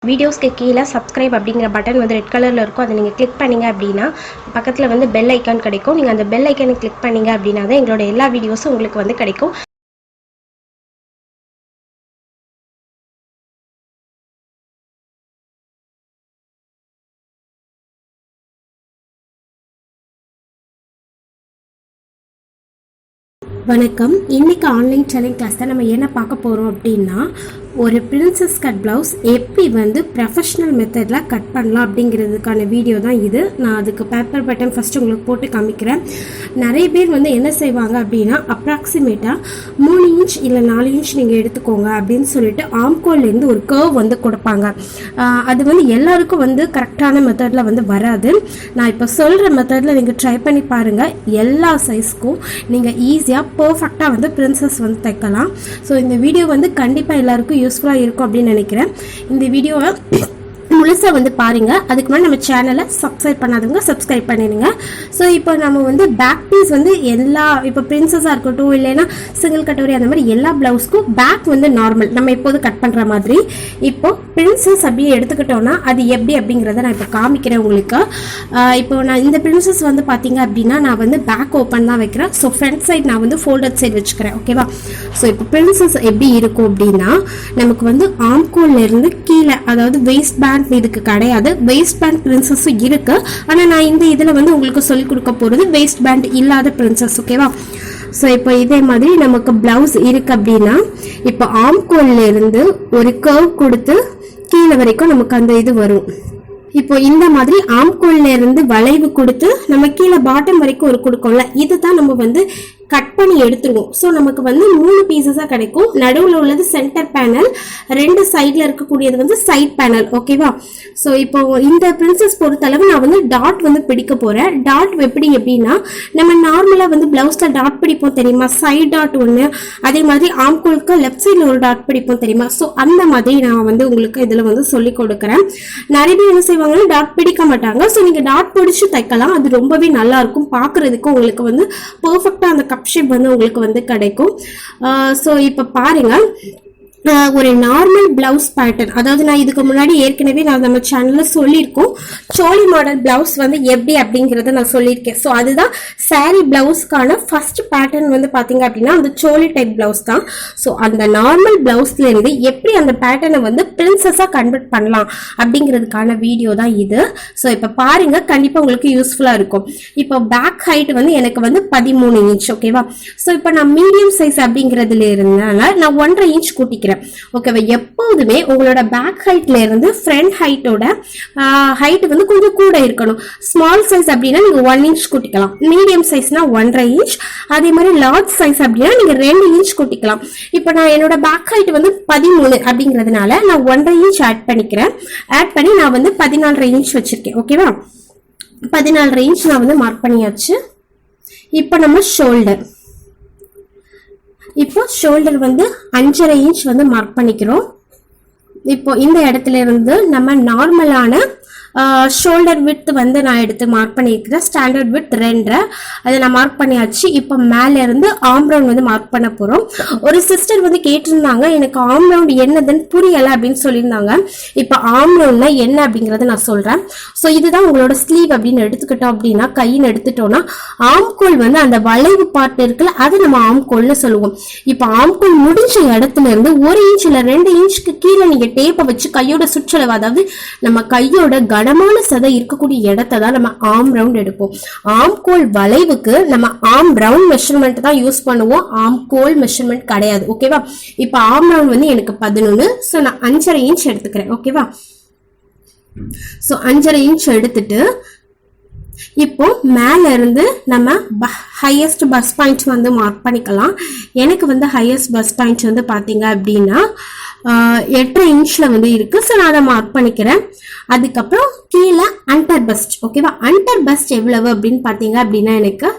வீடியோஸ்க்கு கீழே சப்ஸ்கிரைப் அப்படிங்கிற பட்டன் வந்து ரெட் கலரில் இருக்கும். அதை நீங்கள் கிளிக் பண்ணிங்க அப்படின்னா பக்கத்தில் வந்து பெல் ஐக்கான் கிடைக்கும். நீங்கள் அந்த பெல் ஐக்கானை கிளிக் பண்ணிங்க அப்படின்னா தான் எங்களோட எல்லா வீடியோஸும் உங்களுக்கு வந்து கிடைக்கும். வணக்கம். இன்றைக்கி ஆன்லைன் சேலஞ்ச் கிளாஸ் தான் நம்ம என்ன பார்க்க போகிறோம் அப்படின்னா, ஒரு பிரின்சஸ் கட் ப்ளவுஸ் எப்படி வந்து ப்ரொஃபஷ்னல் மெத்தடில் கட் பண்ணலாம் அப்படிங்கிறதுக்கான வீடியோ தான் இது. நான் அதுக்கு பேப்பர் பட்டன் ஃபஸ்ட்டு உங்களுக்கு போட்டு காமிக்கிறேன். நிறைய பேர் வந்து என்ன செய்வாங்க அப்படின்னா, அப்ராக்சிமேட்டாக 3 இன்ச் இல்லை 4 இன்ச் நீங்கள் எடுத்துக்கோங்க அப்படின்னு சொல்லிட்டு ஆம்கோல்லேருந்து ஒரு கர்வ் வந்து கொடுப்பாங்க. அது வந்து எல்லாருக்கும் வந்து கரெக்டான மெத்தடில் வந்து வராது. நான் இப்போ சொல்கிற மெத்தடில் நீங்கள் ட்ரை பண்ணி பாருங்கள். எல்லா சைஸ்க்கும் நீங்கள் ஈஸியாக பர்ஃபெக்டாக வந்து பிரின்சஸ் வந்து தைக்கலாம். ஸோ இந்த வீடியோ வந்து கண்டிப்பாக எல்லாருக்கும் யூஸ்ஃபுல்லாக இருக்கும் அப்படின்னு நினைக்கிறேன். இந்த வீடியோவை முழுசாக வந்து பாருங்கள். அதுக்கு முன்னாடி நம்ம சேனலை சப்ஸ்கிரைப் பண்ணாதவங்க சப்ஸ்கிரைப் பண்ணிடுங்க. ஸோ இப்போ நம்ம வந்து பேக் பீஸ் வந்து எல்லா இப்போ பிரின்சஸாக இருக்கட்டும் இல்லைன்னா சிங்கிள் கட்டோரி அந்த மாதிரி எல்லா ப்ளவுஸ்க்கும் பேக் வந்து நார்மல் நம்ம எப்போது கட் பண்ணுற மாதிரி. இப்போ பிரின்சஸ் அப்படியே எடுத்துக்கிட்டோன்னா அது எப்படி அப்படிங்கிறத நான் இப்போ காமிக்கிறேன் உங்களுக்கு. இப்போ நான் இந்த பிரின்சஸ் வந்து பார்த்தீங்க அப்படின்னா நான் வந்து பேக் ஓப்பன் தான் வைக்கிறேன். ஸோ ஃப்ரண்ட் சைட் நான் வந்து ஃபோல்டட் சைட் வச்சுக்கிறேன். ஓகேவா? ஸோ இப்போ பிரின்சஸ் எப்படி இருக்கும் அப்படின்னா, நமக்கு வந்து ஆம்கோல்லேருந்து கீழே, அதாவது வெயிஸ்ட் பேண்ட் இதுக்கு கிடையாது. வெயிஸ்ட் பேண்ட் பிரின்சஸும் இருக்கு. ஆனா நான் இந்த இதுல வந்து உங்களுக்கு சொல்லிக் கொடுக்க போறது வெயிஸ்ட் பேண்ட் இல்லாத பிரின்சஸ். ஓகேவா? ஸோ இப்போ இதே மாதிரி நமக்கு பிளவுஸ் இருக்கு அப்படின்னா, இப்போ ஆம்கோல்ல இருந்து ஒரு கர்வ் கொடுத்து கீழே வரைக்கும் நமக்கு அந்த இது வரும். இப்போ இந்த மாதிரி ஆம்கோல்ல இருந்து வளைவு கொடுத்து நம்ம கீழே பாட்டம் வரைக்கும் ஒரு கொடுக்கோம்ல, இதுதான் நம்ம வந்து கட் பண்ணி எடுத்துருவோம். ஸோ நமக்கு வந்து 3 பீசஸாக கிடைக்கும். நடுவில் உள்ளது சென்டர் பேனல், 2 சைடில் இருக்கக்கூடியது வந்து சைட் பேனல். ஓகேவா? ஸோ இப்போ இந்த பிரின்சஸ் பொறுத்தளவு நான் வந்து டாட் வந்து பிடிக்க போகிறேன். டாட் எப்படி அப்படின்னா, நம்ம நார்மலாக வந்து ப்ளவுஸில் டாட் பிடிப்போம் தெரியுமா? சைட் டாட் ஒன்று, அதே மாதிரி ஆம்கோலுக்கு லெஃப்ட் சைடில் ஒரு டாட் பிடிப்போம் தெரியுமா? ஸோ அந்த மாதிரி நான் வந்து உங்களுக்கு இதில் வந்து சொல்லி கொடுக்குறேன். நிறைய பேர் என்ன செய்வாங்கன்னா டாட் பிடிக்க மாட்டாங்க. ஸோ நீங்கள் டாட் பிடிச்சி தைக்கலாம். அது ரொம்பவே நல்லா இருக்கும். பார்க்குறதுக்கு உங்களுக்கு வந்து பர்ஃபெக்டாக அந்த ஷேப் வந்து உங்களுக்கு வந்து கிடைக்கும். ஸோ இப்போ பாருங்க, ஒரு நார்மல் பிளவுஸ் பேட்டர்ன், அதாவது நான் இதுக்கு முன்னாடி ஏற்கனவே நான் நம்ம சேனல்ல சொல்லியிருக்கோம். சோலி மாடல் பிளவுஸ் வந்து எப்படி அப்படிங்கறத நான் சொல்லியிருக்கேன். ஸோ அதுதான் சாரி பிளவுஸ்க்கான ஃபர்ஸ்ட் பேட்டர்ன் வந்து பாத்தீங்க அப்படின்னா அந்த சோலி டைப் பிளவுஸ் தான். ஸோ அந்த நார்மல் பிளவுஸ்ல இருந்து எப்படி அந்த பேட்டர்னை வந்து பிரின்சஸா கன்வெர்ட் பண்ணலாம் அப்படிங்கிறதுக்கான வீடியோ தான் இது. ஸோ இப்போ பாருங்க, கண்டிப்பா உங்களுக்கு யூஸ்ஃபுல்லா இருக்கும். இப்போ பேக் ஹைட் வந்து எனக்கு வந்து 13 இன்ச். ஓகேவா? ஸோ இப்போ நான் மீடியம் சைஸ் அப்படிங்கிறதுல இருந்தால நான் 1.5 இன்ச் கூட்டிக்கிறேன். ஓகேவா? எப்போதுமே உங்களோட பேக் ஹைட்ல இருந்து ஃப்ரண்ட் ஹைட்டோட ஹைட் வந்து கொஞ்சம் கூட இருக்கணும். ஸ்மால் சைஸ் அப்படின்னா நீங்க 1 இன்ச் கூட்டிக்கலாம். மீடியம் சைஸ்னா 1.5 இன்ச். அதே மாதிரி லார்ஜ் சைஸ் அப்படின்னா நீங்க 2 இன்ச் கூட்டிக்கலாம். இப்போ நான் என்னோட பேக் ஹைட் வந்து 13 அப்படிங்கிறதுனால நான் 1.5 இன்ச் ஆட் பண்ணிக்கிறேன். ஆட் பண்ணி நான் வந்து 14.5 இன்ச் வச்சிருக்கேன். ஓகேவா? 14.5 இன்ச் நான் வந்து மார்க் பண்ணியாச்சு. இப்போ நம்ம ஷோல்டர், இப்போ ஷோல்டர் வந்து 5.5 இன்ச் வந்து மார்க் பண்ணிக்கிறோம். இப்போ இந்த இடத்துல இருந்து நம்ம நார்மலான ஷோல்டர் வித் வந்து நான் எடுத்து மார்க் பண்ணியிருக்கிறேன். ஸ்டாண்டர்ட் வித் 2 அதை நான் மார்க் பண்ணியாச்சு. இப்போ மேல இருந்து ஆர்ம் ரவுண்ட் வந்து மார்க் பண்ண போறோம். ஒரு சிஸ்டர் வந்து கேட்டிருந்தாங்க, எனக்கு ஆர்ம் ரவுண்ட் என்னதுன்னு புரியல அப்படின்னு சொல்லியிருந்தாங்க. இப்போ ஆர்ம் ரவுண்ட்னா என்ன அப்படிங்கறத நான் சொல்றேன். ஸோ இதுதான் உங்களோட ஸ்லீவ் அப்படின்னு எடுத்துக்கிட்டோம் அப்படின்னா, கைன்னு எடுத்துட்டோம்னா ஆம்கோல் வந்து அந்த வளைவு பார்ட் இருக்குல்ல, அது நம்ம ஆம்கோல்னு சொல்லுவோம். இப்போ ஆம்கோல் முடிஞ்ச இடத்துல இருந்து 1 இன்ச் இல்ல 2 இன்ச்சுக்கு கீழே நீங்க டேப்பை வச்சு கையோட சுற்றளவு, அதாவது நம்ம கையோட கனமான சதை இருக்கக்கூடிய இடத்தை தான் நம்ம ஆர்ம் ரவுண்ட் எடுப்போம். ஆம்கோல் வளைவுக்கு நம்ம ஆர்ம் ரவுண்ட் மெஷர்மெண்ட் தான் யூஸ் பண்ணுவோம். ஆம்கோல் மெஷர்மெண்ட் கிடையாது. ஓகேவா? இப்போ ஆர்ம் ரவுண்ட் வந்து எனக்கு 11. ஸோ நான் 5.5 இன்ச் எடுத்துக்கிறேன். ஓகேவா? ஸோ 5.5 இன்ச் எடுத்துட்டு இப்போ மேல இருந்து நம்ம ஹையஸ்ட் பஸ் பாயிண்ட் வந்து மார்க் பண்ணிக்கலாம். எனக்கு வந்து ஹையஸ்ட் பஸ் பாயிண்ட் வந்து பாத்தீங்க அப்படின்னா 8.5 இன்ச்ல வந்து இருக்கு. ஸோ நான் அதை மார்க் பண்ணிக்கிறேன். அதுக்கப்புறம் கீழே அண்டர் பஸ்ட். ஓகேவா? அண்டர் பஸ்ட் எவ்வளவு அப்படின்னு பாத்தீங்க அப்படின்னா எனக்கு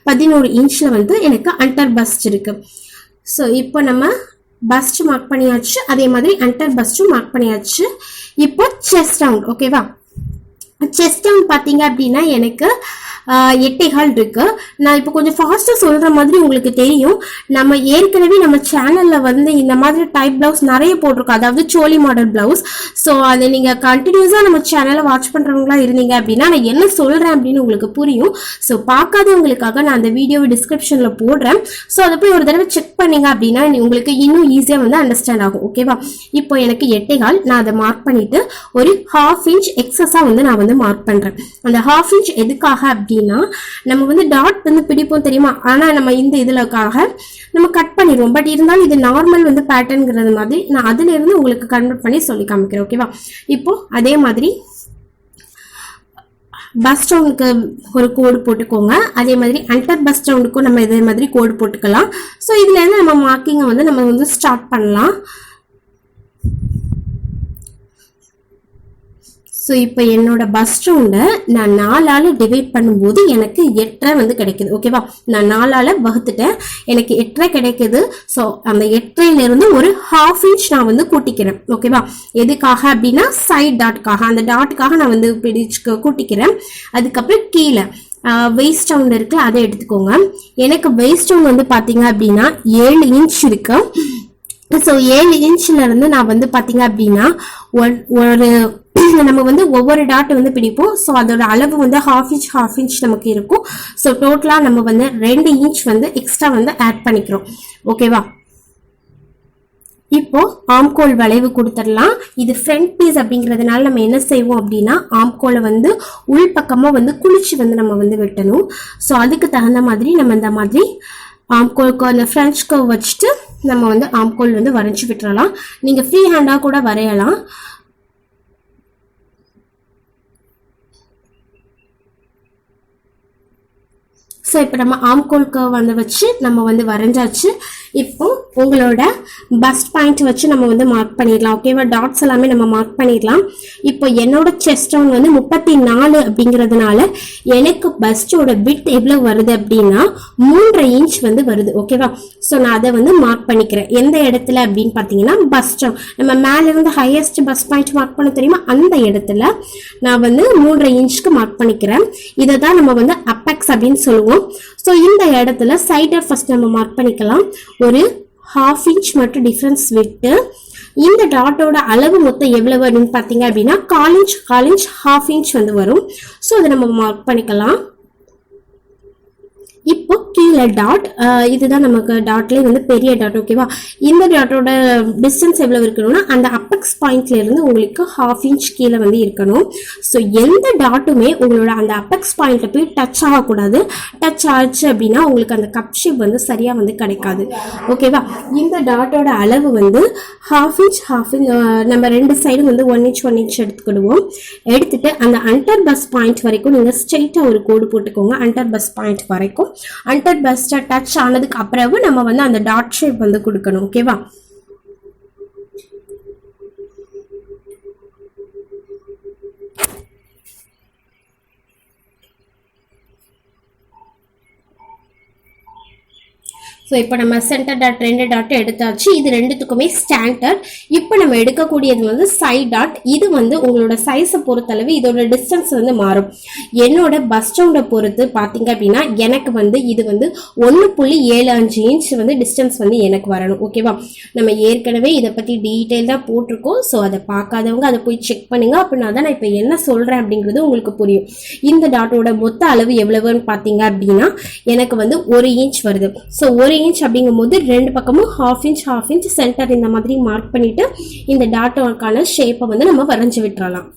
11 இன்ச்ல வந்து எனக்கு அண்டர் பஸ்ட் இருக்கு. ஸோ இப்போ நம்ம பஸ்ட் மார்க் பண்ணியாச்சு. அதே மாதிரி அண்டர் பஸ்டும் மார்க் பண்ணியாச்சு. இப்போ செஸ்ட் ரவுண்ட். ஓகேவா? செஸ்ட் ரவுண்ட் பாத்தீங்க அப்படின்னா எனக்கு 8.25 இருக்கு. நான் இப்போ கொஞ்சம் ஃபாஸ்டா சொல்ற மாதிரி உங்களுக்கு தெரியும். நம்ம ஏற்கனவே நம்ம சேனல்ல வந்து இந்த மாதிரி டைப் பிளவுஸ் நிறைய போட்டிருக்கோம், அதாவது சோலி மாடல் பிளவுஸ். ஸோ அதை நீங்க கண்டினியூஸா நம்ம சேனலை வாட்ச் பண்றவங்களா இருந்தீங்க அப்படின்னா நான் என்ன சொல்றேன் அப்படின்னு உங்களுக்கு புரியும். ஸோ பார்க்காதவங்களுக்காக நான் அந்த வீடியோவை டிஸ்கிரிப்ஷன்ல போடுறேன். ஸோ அதை போய் ஒரு தடவை செக் பண்ணீங்க அப்படின்னா உங்களுக்கு இன்னும் ஈஸியா வந்து அண்டர்ஸ்டாண்ட் ஆகும். ஓகேவா? இப்போ எனக்கு 8.25 நான் அதை மார்க் பண்ணிட்டு ஒரு 1/2 இன்ச் எக்ஸஸா வந்து நான் வந்து மார்க் பண்றேன். அந்த 1/2 இன்ச் எதுக்காக அப்படின்னா நம்ம வந்து டாட் வந்து பிடிப்போம் தெரியுமா, ஆனா நம்ம இந்த இதுலக்காக நம்ம கட் பண்ணிடுவோம். பட் இருந்தாலும் இது நார்மல் வந்து பேட்டர்ன்ங்கிறது மாதிரி நான் அதுல இருந்து உங்களுக்கு கன்வெர்ட் பண்ணி சொல்லி காமிக்கிறேன். ஓகேவா? இப்போ அதே மாதிரி பஸ் ரவுண்டுக்கு ஒரு கோடு போட்டுக்கோங்க. அதே மாதிரி அண்டர் பஸ் ரவுண்டுக்கும் நம்ம இதே மாதிரி கோடு போட்டுக்கலாம். ஸோ இதுல இருந்து நம்ம மார்க்கிங்கை வந்து நம்ம வந்து ஸ்டார்ட் பண்ணலாம். ஸோ இப்போ என்னோட பஸ் ரவுண்டை நான் 4ஆல் டிவைட் பண்ணும்போது எனக்கு 8.5 வந்து கிடைக்குது. ஓகேவா? நான் 4ஆல் வகுத்துட்டேன், எனக்கு 8.5 கிடைக்குது. ஸோ அந்த 8.5லேருந்து ஒரு 1/2 இன்ச் நான் வந்து கூட்டிக்கிறேன். ஓகேவா? எதுக்காக அப்படின்னா சைட் டாட்டுக்காக, அந்த டாட்டுக்காக நான் வந்து கூட்டிக்கிறேன். அதுக்கப்புறம் கீழே வெயிஸ்ட் ரவுண்ட் இருக்கு, அதை எடுத்துக்கோங்க. எனக்கு வெயிஸ்ட் ரவுண்ட் வந்து பார்த்தீங்க அப்படின்னா 7 இன்ச் இருக்கு. ஸோ 7 இன்ச்ல இருந்து நான் வந்து பார்த்தீங்க அப்படின்னா ஒரு நம்ம வந்து ஒவ்வொரு டாட் வந்து பிடிப்போம். ஸோ அதோட அளவு வந்து 1/2 இன்ச் நமக்கு இருக்கும். ஸோ டோட்டலா நம்ம வந்து 2 இன்ச் வந்து எக்ஸ்ட்ரா வந்து ஆட் பண்ணிக்கிறோம். ஓகேவா? இப்போ ஆம்கோல் வளைவு கொடுத்துடலாம். இது ஃப்ரண்ட் பீஸ் அப்படிங்கிறதுனால நம்ம என்ன செய்வோம் அப்படின்னா ஆம்கோலை வந்து உள்பக்கமா வந்து குளிச்சு வந்து நம்ம வந்து வெட்டணும். ஸோ அதுக்கு தகுந்த மாதிரி நம்ம இந்த மாதிரி ஆம்கோலுக்கு அந்த ஃப்ரெஞ்ச் கர்வ் வச்சுட்டு நம்ம வந்து ஆம்கோல் வந்து வரைஞ்சி விட்டுறலாம். நீங்க ஃப்ரீ ஹேண்டா கூட வரையலாம். ஸோ இப்போ நம்ம ஆம்கோலுக்கு வந்து வச்சு நம்ம வந்து வரைஞ்சாச்சு. இப்போ உங்களோட பஸ்ட் பாயிண்ட் வச்சு நம்ம வந்து மார்க் பண்ணிடலாம். ஓகேவா? டாட்ஸ் எல்லாமே நம்ம மார்க் பண்ணிடலாம். இப்போ என்னோட செஸ்ட் ரவுண்ட் வந்து 34 அப்படிங்கிறதுனால எனக்கு பஸ்டோட விட் எவ்வளவு வருது அப்படின்னா 3.5 இன்ச் வந்து வருது. ஓகேவா? ஸோ நான் அதை வந்து மார்க் பண்ணிக்கிறேன். எந்த இடத்துல அப்படின்னு பார்த்தீங்கன்னா பஸ்ட் நம்ம மேல இருந்து ஹையஸ்ட் பஸ் பாயிண்ட் மார்க் பண்ண தெரியுமா, அந்த இடத்துல நான் வந்து 3.5 இன்ச்சுக்கு மார்க் பண்ணிக்கிறேன். இதை தான் நம்ம வந்து அப்பெக்ஸ் அப்படின்னு சொல்லுவோம். ஸோ இந்த இடத்துல சைடர் ஃபர்ஸ்ட் நம்ம மார்க் பண்ணிக்கலாம். ஒரு 1/2 இன்ச் மட்டும் டிஃபரன்ஸ் விட்டு இந்த டாட்டோட அளவு மொத்தம் எவ்வளவு வரும்னு பார்த்தீங்க அப்படின்னா 1/4 இன்ச் 1/2 இன்ச் வந்து வரும். ஸோ அதை நம்ம மார்க் பண்ணிக்கலாம். இப்போ கீழே டாட், இதுதான் நமக்கு டாட்லேயே வந்து பெரிய டாட். ஓகேவா? இந்த டாட்டோட டிஸ்டன்ஸ் எவ்வளவு இருக்கணும்னா அந்த அப்பெக்ஸ் பாயிண்ட்ல இருந்து உங்களுக்கு 1/2 இன்ச் கீழே வந்து இருக்கணும். ஸோ எந்த டாட்டுமே உங்களோட அந்த அப்பெக்ஸ் பாயிண்ட்ல போய் டச் ஆகக்கூடாது. டச் ஆச்சு அப்படின்னா உங்களுக்கு அந்த கப் ஷேப் வந்து சரியா வந்து கிடைக்காது. ஓகேவா? இந்த டாட்டோட அளவு வந்து 1/2 இன்ச் நம்ம ரெண்டு சைடும் வந்து 1 இன்ச் எடுத்துக்கிடுவோம். எடுத்துட்டு அந்த அண்டர் பஸ் பாயிண்ட் வரைக்கும் நீங்க ஸ்ட்ரெயிட்டா ஒரு கோடு போட்டுக்கோங்க. அண்டர் பஸ் பாயிண்ட் வரைக்கும் அண்டர் பஸ்ட டச் ஆனதுக்கு அப்புறம் நம்ம வந்து அந்த டாட் ஷேப் வந்து கொடுக்கணும். ஓகேவா? ஸோ இப்போ நம்ம சென்டர் டாட் 2 டாட் எடுத்தாச்சு. இது ரெண்டுத்துக்குமே ஸ்டாண்டர்ட். இப்போ நம்ம எடுக்கக்கூடியது வந்து சைட் டாட். இது வந்து உங்களோட சைஸை பொறுத்தளவு இதோட டிஸ்டன்ஸ் வந்து மாறும். என்னோட பஸ் ரவுண்டை பொறுத்து பார்த்தீங்க அப்படின்னா எனக்கு வந்து இது வந்து 1.75 இன்ச் வந்து டிஸ்டன்ஸ் வந்து எனக்கு வரணும். ஓகேவா? நம்ம ஏற்கனவே இதை பற்றி டீட்டெயில்டாக போட்டிருக்கோம். ஸோ அதை பார்க்காதவங்க அதை போய் செக் பண்ணுங்க. அப்படின்னா தான் நான் இப்போ என்ன சொல்கிறேன் அப்படிங்கிறது உங்களுக்கு புரியும். இந்த டாட்டோட மொத்த அளவு எவ்வளவுன்னு பார்த்தீங்க அப்படின்னா எனக்கு வந்து 1 இன்ச் வருது. ஸோ 1 இன்ச் அப்படிங்கும் போது ரெண்டு பக்கமும் 1/2 இன்ச் சென்டர் இந்த மாதிரி மார்க் பண்ணிட்டு இந்த டாட்டோக்கான ஷேப்பை வந்து நம்ம வரைஞ்சு விட்டுறலாம்.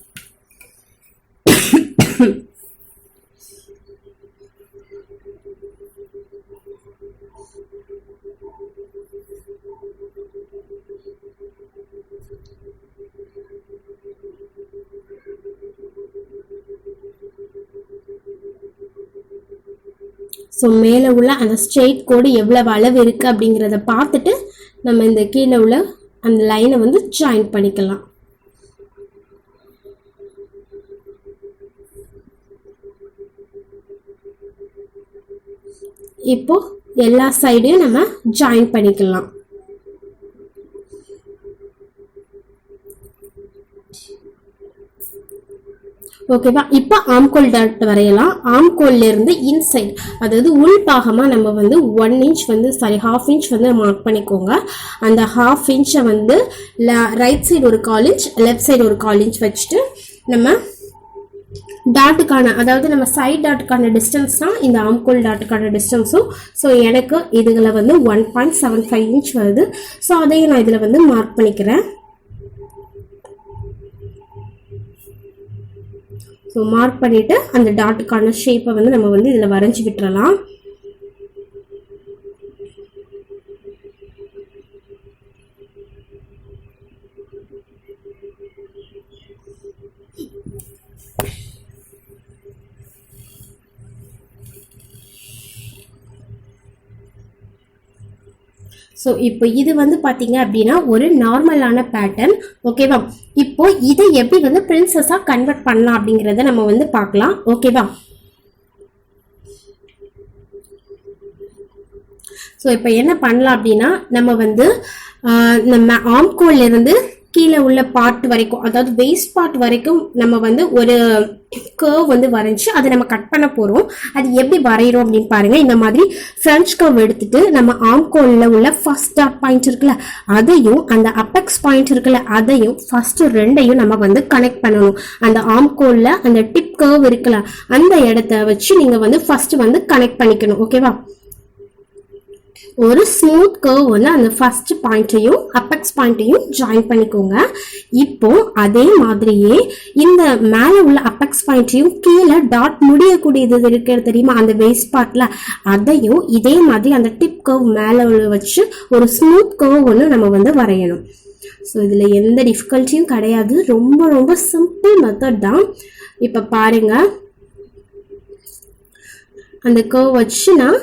ஸோ மேலே உள்ள அந்த ஸ்ட்ரெயிட் கோடு எவ்வளவு அளவு இருக்கு அப்படிங்கிறத பார்த்துட்டு நம்ம இந்த கீழே உள்ள அந்த லைனை வந்து ஜாயின் பண்ணிக்கலாம். இப்போ எல்லா சைடையும் நம்ம ஜாயின் பண்ணிக்கலாம். ஓகேவா. இப்போ ஆம்கோல் டாட் வரையலாம். ஆம்கோல்ல இருந்து இன்சைட், அதாவது உள் பாகமா நம்ம வந்து 1 இன்ச் வந்து ½ இன்ச் வந்து மார்க் பண்ணிக்கோங்க. அந்த ½ இன்ச்சை வந்து ரைட் சைடு ஒரு 1/4 இன்ச், லெஃப்ட் சைடு ஒரு 1/4 இன்ச் வச்சுட்டு நம்ம டாட்டுக்கான, அதாவது நம்ம சைட் டாட்டுக்கான டிஸ்டன்ஸ் தான் இந்த ஆம்கோல் டாட்டுக்கான டிஸ்டன்ஸும். ஸோ எனக்கு இதுல வந்து 1.75 இன்ச் வருது. ஸோ அதையும் நான் இதில் வந்து மார்க் பண்ணிக்கிறேன். ஸோ மார்க் பண்ணிவிட்டு அந்த டாட்டுக்கான ஷேப்பை வந்து நம்ம வந்து இதில் வரைஞ்சி விட்டுறலாம். ஸோ இப்போ இது வந்து பார்த்தீங்க அப்படின்னா ஒரு நார்மலான பேட்டர்ன். ஓகேவா. இப்போ இதை எப்படி வந்து பிரின்சஸாக கன்வெர்ட் பண்ணலாம் அப்படிங்கிறத நம்ம வந்து பார்க்கலாம். ஓகேவா. ஸோ இப்போ என்ன பண்ணலாம் அப்படின்னா, நம்ம வந்து நம்ம ஆம்கோல்ல இருந்து கீழே உள்ள பார்ட் வரைக்கும், அதாவது வேஸ்ட் பார்ட் வரைக்கும் நம்ம வந்து ஒரு கர்வ் வந்து வரைஞ்சி அதை நம்ம கட் பண்ண போகிறோம். அது எப்படி வரைகிறோம் அப்படின்னு பாருங்க. இந்த மாதிரி ஃப்ரெஞ்ச் கர்வ் எடுத்துட்டு நம்ம ஆம்கோல்ல உள்ள ஃபர்ஸ்ட் டாட் பாயிண்ட் இருக்குல்ல அதையும், அந்த அப்பெக்ஸ் பாயிண்ட் இருக்குல்ல அதையும், ஃபர்ஸ்ட் ரெண்டையும் நம்ம வந்து கனெக்ட் பண்ணணும். அந்த ஆம்கோல்ல அந்த டிப் கர்வ் இருக்குல்ல அந்த இடத்த வச்சு நீங்க வந்து ஃபர்ஸ்ட் வந்து கனெக்ட் பண்ணிக்கணும். ஓகேவா. ஒரு ஸ்மூத் கர்வ் வந்து அந்த ஃபர்ஸ்ட் பாயிண்ட்டையும் அப்பெக்ஸ் பாயிண்ட்டையும் ஜாயின் பண்ணிக்கோங்க. இப்போ அதே மாதிரியே இந்த மேலே உள்ள அப்பெக்ஸ் பாயிண்ட்டையும் கீழே டாட் முடியக்கூடியது இருக்கிறது தெரியுமா, அந்த வேஸ்ட் பார்ட்ல அதையும் இதே மாதிரி அந்த டிப் கர்வ் மேலே வச்சு ஒரு ஸ்மூத் கர்வ் ஒன்று நம்ம வந்து வரையணும். ஸோ இதில் எந்த டிஃபிகல்ட்டியும் கிடையாது. ரொம்ப ரொம்ப சிம்பிள் மெத்தட் தான். இப்போ பாருங்க, அந்த கர்வ் வச்சு நான்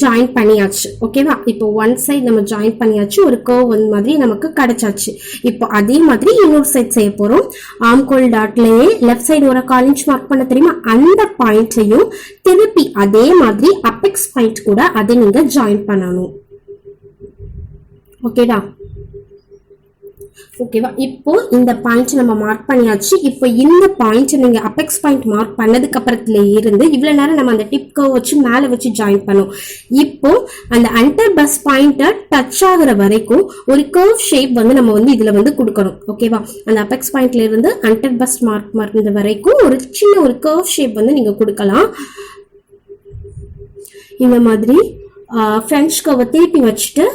ஜாயின் பண்ணியாச்சு. ஓகேவா. இப்போ ஒன் சைட் நம்ம ஜாயின் பண்ணியாச்சு, ஒரு கர்வ் வந்து மாதிரி நமக்கு கிடைச்சாச்சு. இப்போ அதே மாதிரி இன்னொரு சைட் செய்ய போறோம். ஆம்கோல் டாட்லயே லெஃப்ட் சைடு ஒரு 1/4 இன்ச் மார்க் பண்ண தெரியுமா, அந்த பாயிண்ட்டையும் திருப்பி அதே மாதிரி அப்பெக்ஸ் பாயிண்ட் கூட அதை நீங்க ஜாயின் பண்ணணும். ஓகேவா. ஓகேவா. இப்போ இந்த பாயிண்ட் நம்ம மார்க் பண்ணியாச்சு. இப்போ இந்த பாயிண்ட் நீங்க அப்பெக்ஸ் பாயிண்ட் மார்க் பண்ணதுக்கு அப்புறத்துல இருந்து இவ்வளவு நேரம் நம்ம அந்த டிப் கர்வ் வச்சு மேல வச்சு ஜாயின் பண்ணோம். இப்போ அந்த அண்டர் பஸ் பாயிண்ட டச் ஆகுற வரைக்கும் ஒரு கர்வ் ஷேப் வந்து நம்ம வந்து இதுல வந்து கொடுக்கணும். ஓகேவா. அந்த அப்பெக்ஸ் பாயிண்ட்ல இருந்து அண்டர் பஸ் மார்க் வரைக்கும் ஒரு சின்ன ஒரு கர்வ் ஷேப் வந்து நீங்க கொடுக்கலாம். இந்த மாதிரி ஃப்ரெஞ்ச் கர்வை திருப்பி வச்சுட்டு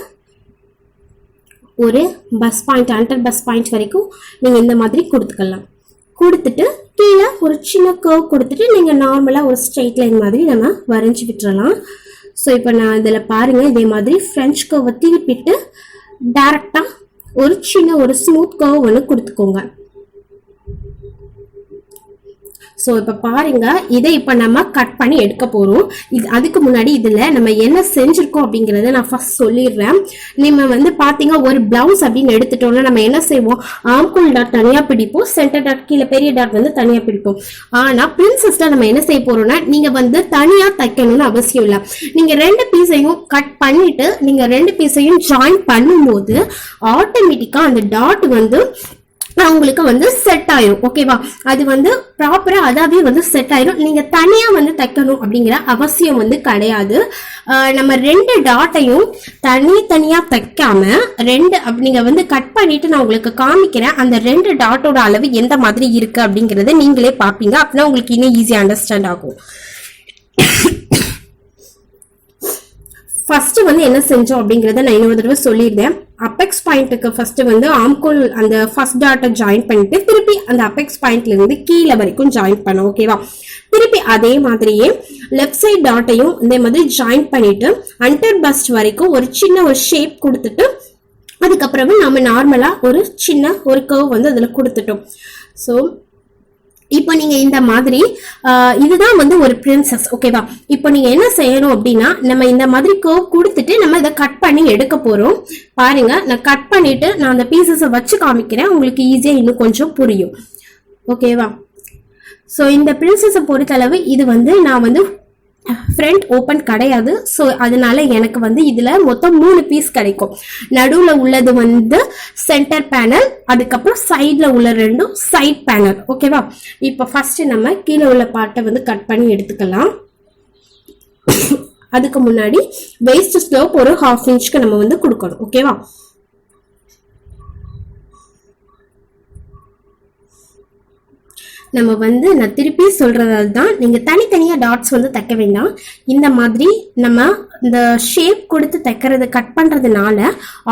ஒரு bus point, under bus point வரைக்கும் நீங்க இந்த மாதிரி கொடுத்துக்கலாம். கொடுத்துட்டு கீழே ஒரு சின்ன கர்வ் கொடுத்துட்டு நீங்க நார்மலா ஒரு ஸ்ட்ரெயிட் லைன் மாதிரி நம்ம வரைஞ்சி விட்டுறலாம். ஸோ இப்போ நான் இதில் பாருங்க, இதே மாதிரி ஃப்ரெஞ்ச் கர்வை திருப்பிட்டு டைரக்டா ஒரு சின்ன ஒரு ஸ்மூத் கர்வ் ஒன்று கொடுத்துக்கோங்க. ஸோ இப்போ பாருங்க, இதை இப்போ நம்ம கட் பண்ணி எடுக்க போகிறோம். அதுக்கு முன்னாடி இதில் நம்ம என்ன செஞ்சுருக்கோம் அப்படிங்கிறத நான் ஃபர்ஸ்ட் சொல்லிடுறேன். நம்ம வந்து பார்த்தீங்க, ஒரு பிளவுஸ் அப்படின்னு எடுத்துட்டோம்னா நம்ம என்ன செய்வோம், ஆம்கோல் டாட் தனியாக பிடிப்போம், சென்டர் டாட் கீழே பெரிய டாட் வந்து தனியாக பிடிப்போம். ஆனால் பிரின்சஸ்ல நம்ம என்ன செய்ய போறோம்னா, நீங்கள் வந்து தனியாக தைக்கணும்னு அவசியம் இல்லை. நீங்கள் 2 பீஸையும் கட் பண்ணிட்டு நீங்கள் 2 பீஸையும் ஜாயின் பண்ணும்போது ஆட்டோமேட்டிக்காக அந்த டாட் வந்து உங்களுக்கு வந்து செட் ஆயிரும். ஓகேவா. அது வந்து ப்ராப்பரா அதாவே வந்து செட் ஆயிரும். நீங்க தனியா வந்து தைக்கணும் அப்படிங்கிற அவசியம் வந்து கிடையாது. நம்ம 2 டாட்டையும் தனியா தைக்காம 2 நீங்க வந்து கட் பண்ணிட்டு நான் உங்களுக்கு காமிக்கிறேன். அந்த 2 டாட்டோட அளவு எந்த மாதிரி இருக்கு அப்படிங்கறத நீங்களே பாப்பீங்க. அப்படின்னா உங்களுக்கு இன்னும் ஈஸியா அண்டர்ஸ்டாண்ட் ஆகும். ஃபர்ஸ்ட் வந்து என்ன செஞ்சோம் அப்படிங்கறத நான் இன்னொரு தடவை சொல்லியிருந்தேன். அப்பெக்ஸ் பாயிண்ட்டுக்கு ஃபர்ஸ்ட் வந்து ஆம்கோல் அந்த ஃபர்ஸ்ட் டாட்டை ஜாயின் பண்ணிட்டு திருப்பி அந்த அப்பெக்ஸ் பாயிண்ட்ல இருந்து கீழே வரைக்கும் ஜாயின் பண்ணோம். ஓகேவா. திருப்பி அதே மாதிரியே லெஃப்ட் சைட் டாட்டையும் இதே மாதிரி ஜாயின் பண்ணிட்டு அண்டர் பஸ்ட் வரைக்கும் ஒரு சின்ன ஒரு ஷேப் கொடுத்துட்டு அதுக்கப்புறமா நம்ம நார்மலா ஒரு சின்ன ஒரு கர்வ் வந்து அதுல கொடுத்துட்டோம். ஸோ இப்போ நீங்க இந்த மாதிரி இதுதான் வந்து ஒரு பிரின்சஸ். ஓகேவா. இப்போ நீங்க என்ன செய்யணும் அப்படின்னா, நம்ம இந்த மாதிரி கர்வ் கொடுத்துட்டு நம்ம இதை கட் பண்ணி எடுக்க போறோம். பாருங்க, நான் கட் பண்ணிட்டு நான் அந்த பீசஸை வச்சு காமிக்கிறேன், உங்களுக்கு ஈஸியா இன்னும் கொஞ்சம் புரியும். ஓகேவா. ஸோ இந்த பிரின்சஸை பொறுத்தளவு இது வந்து நான் வந்து ஃப்ரண்ட் ஓப்பன் கிடையாது. ஸோ அதனால எனக்கு வந்து இதில் மொத்தம் 3 பீஸ் கிடைக்கும். நடுவில் உள்ளது வந்து சென்டர் பேனல், அதுக்கப்புறம் சைடில் உள்ள 2 சைட் பேனல். ஓகேவா? இப்போ ஃபர்ஸ்ட் நம்ம கீழே உள்ள பார்ட்டை வந்து கட் பண்ணி எடுத்துக்கலாம். அதுக்கு முன்னாடி வேஸ்ட் ஸ்லோப் ஒரு 1/2 இன்ச்சுக்கு நம்ம வந்து கொடுக்கணும். ஓகேவா? நம்ம வந்து நான் திருப்பி சொல்றதால தான் நீங்கள் தனித்தனியாக டாட்ஸ் வந்து தைக்க வேண்டாம். இந்த மாதிரி நம்ம இந்த ஷேப் கொடுத்து தைக்கிறது கட் பண்ணுறதுனால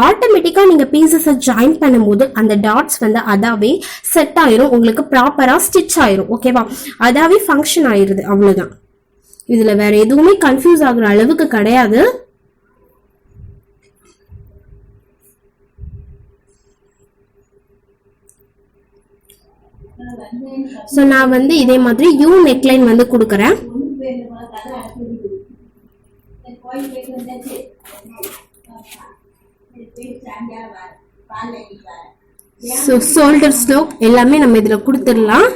ஆட்டோமேட்டிக்காக நீங்கள் பீசஸை ஜாயின் பண்ணும்போது அந்த டாட்ஸ் வந்து அதாவே செட் ஆயிரும், உங்களுக்கு ப்ராப்பராக ஸ்டிச் ஆயிரும். ஓகேவா? அதாவே ஃபங்க்ஷன் ஆயிடுது. அவ்வளோதான். இதில் வேற எதுவுமே கன்ஃபியூஸ் ஆகுற அளவுக்கு கிடையாது. ஸோ நான் வந்து இதே மாதிரி யூ நெக்லைன் வந்து கொடுக்குறேன். ஸோ ஷோல்டர் ஸ்லோப் எல்லாமே நம்ம இதில் கொடுத்துடலாம்.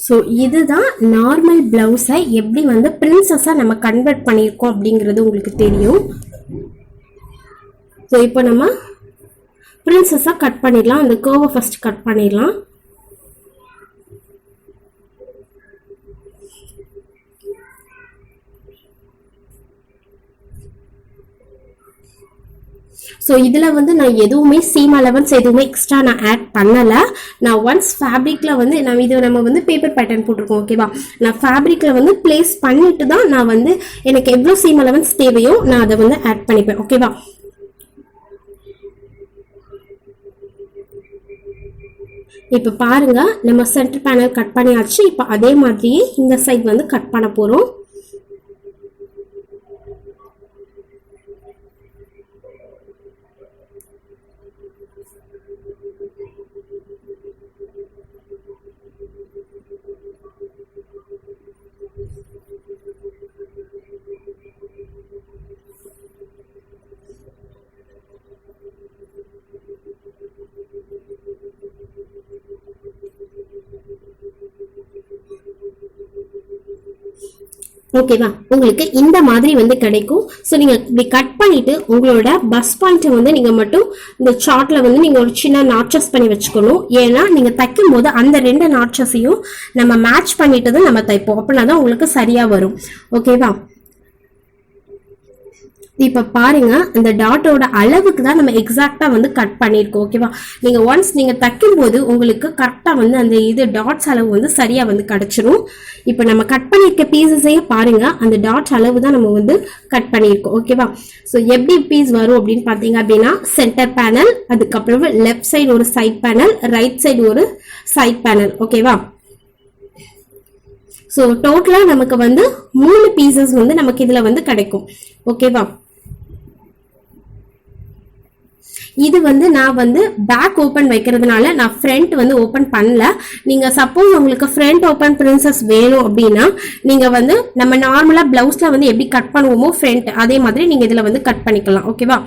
ஸோ இதுதான் நார்மல் பிளவுஸை எப்படி வந்து பிரின்சஸாக நம்ம கன்வெர்ட் பண்ணியிருக்கோம் அப்படிங்கிறது உங்களுக்கு தெரியும். ஸோ இப்போ நம்ம பிரின்சஸாக கட் பண்ணிடலாம். அந்த கர்வை ஃபர்ஸ்ட் கட் பண்ணிடலாம். ஸோ இதில் வந்து நான் எதுவுமே சீம் அலவன்ஸ் எதுவுமே எக்ஸ்ட்ரா நான் ஆட் பண்ணலை. நான் ஒன்ஸ் ஃபேப்ரிக்கில் வந்து நம்ம வந்து பேப்பர் பேட்டர்ன் போட்டிருக்கோம். ஓகேவா? நான் ஃபேப்ரிக்கில் வந்து பிளேஸ் பண்ணிட்டு தான் நான் வந்து எனக்கு எவ்வளோ சீம் அலவன்ஸ் தேவையோ நான் அதை வந்து ஆட் பண்ணிப்பேன். ஓகேவா? இப்போ பாருங்க, நம்ம சென்டர் பேனல் கட் பண்ணியாச்சு. இப்போ அதே மாதிரியே இந்த சைட் வந்து கட் பண்ண போகிறோம். ஓகேவா? உங்களுக்கு இந்த மாதிரி வந்து கிடைக்கும். ஸோ நீங்க இப்படி கட் பண்ணிட்டு உங்களோட பஸ் பாயிண்ட்டை வந்து நீங்க மட்டும் இந்த சார்ட்ல வந்து நீங்க ஒரு சின்ன நாட்சஸ் பண்ணி வச்சுக்கணும். ஏன்னா நீங்க தைக்கும் போது அந்த 2 நாட்சஸையும் நம்ம மேட்ச் பண்ணிட்டு தான் நம்ம தைப்போம். அப்படின்னா தான் உங்களுக்கு சரியா வரும். ஓகேவா? இப்போ பாருங்க, இந்த டாட்டோட அளவுக்கு தான் நம்ம எக்ஸாக்டா வந்து கட் பண்ணியிருக்கோம். ஓகேவா? நீங்க ஒன்ஸ் நீங்க தைக்கும் போது உங்களுக்கு கரெக்டா வந்து அந்த இது டாட்ஸ் அளவு வந்து சரியா வந்து கிடைச்சிரும். இப்போ நம்ம கட் பண்ணியிருக்க பீசஸையே பாருங்க, அந்த டாட் அளவு தான் நம்ம வந்து கட் பண்ணியிருக்கோம். ஓகேவா? ஸோ எப்படி பீஸ் வரும் அப்படின்னு பார்த்தீங்க அப்படின்னா சென்டர் பேனல், அதுக்கப்புறம் லெஃப்ட் சைடு ஒரு சைட் பேனல், ரைட் சைடு ஒரு சைட் பேனல். ஓகேவா? ஸோ டோட்டலா நமக்கு வந்து 3 பீசஸ் வந்து நமக்கு இதுல வந்து கிடைக்கும். ஓகேவா? இது வந்து நான் வந்து பேக் ஓப்பன் வைக்கிறதுனால நான் ஃப்ரண்ட் வந்து ஓப்பன் பண்ணல. நீங்க சப்போஸ் உங்களுக்கு ஃப்ரண்ட் ஓப்பன் பிரின்சஸ் வேணும் அப்படின்னா நீங்க வந்து நம்ம நார்மலா பிளவுஸ்ல வந்து எப்படி கட் பண்ணுவோமோ ஃப்ரண்ட், அதே மாதிரி நீங்க இதுல வந்து கட் பண்ணிக்கலாம். ஓகேவா?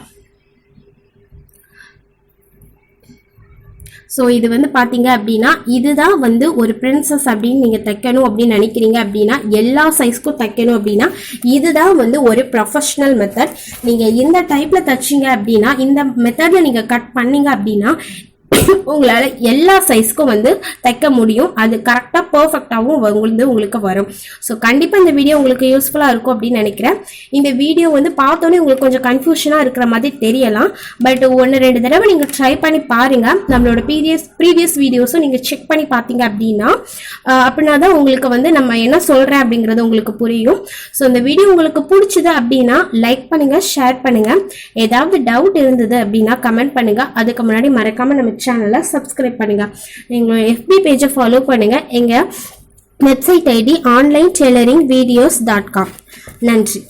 ஸோ இது வந்து பார்த்தீங்க அப்படின்னா இதுதான் வந்து ஒரு பிரின்சஸ் அப்படின்னு நீங்கள் தைக்கணும் அப்படின்னு நினைக்கிறீங்க அப்படின்னா, எல்லா சைஸ்க்கும் தைக்கணும் அப்படின்னா இதுதான் வந்து ஒரு ப்ரொஃபஷ்னல் மெத்தட். நீங்கள் இந்த டைப்பில் தைச்சிங்க அப்படின்னா, இந்த மெத்தடில் நீங்கள் கட் பண்ணீங்க அப்படின்னா உங்களால் எல்லா சைஸ்க்கும் வந்து தைக்க முடியும். அது கரெக்டாக பர்ஃபெக்டாகவும் உங்களுக்கு வரும். ஸோ கண்டிப்பாக இந்த வீடியோ உங்களுக்கு யூஸ்ஃபுல்லாக இருக்கும் அப்படின்னு நினைக்கிறேன். இந்த வீடியோ வந்து பார்த்தோன்னே உங்களுக்கு கொஞ்சம் கன்ஃபியூஷனாக இருக்கிற மாதிரி தெரியலாம். பட் 1-2 தடவை நீங்கள் ட்ரை பண்ணி பாருங்கள். நம்மளோட ப்ரீவியஸ் வீடியோஸும் நீங்கள் செக் பண்ணி பார்த்தீங்க அப்படின்னா அப்படின்னா தான் உங்களுக்கு வந்து நம்ம என்ன சொல்கிறேன் அப்படிங்கிறது உங்களுக்கு புரியும். ஸோ இந்த வீடியோ உங்களுக்கு பிடிச்சது அப்படின்னா லைக் பண்ணுங்கள், ஷேர் பண்ணுங்கள். ஏதாவது டவுட் இருந்தது அப்படின்னா கமெண்ட் பண்ணுங்கள். அதுக்கு முன்னாடி மறக்காமல் நம்ம சேனலை சப்ஸ்கிரைப் பண்ணுங்க. எங்களோட FB பேஜை ஃபாலோ பண்ணுங்க. எங்க வெப்சைட் ஐடி onlinetailoringvideos.com. நன்றி.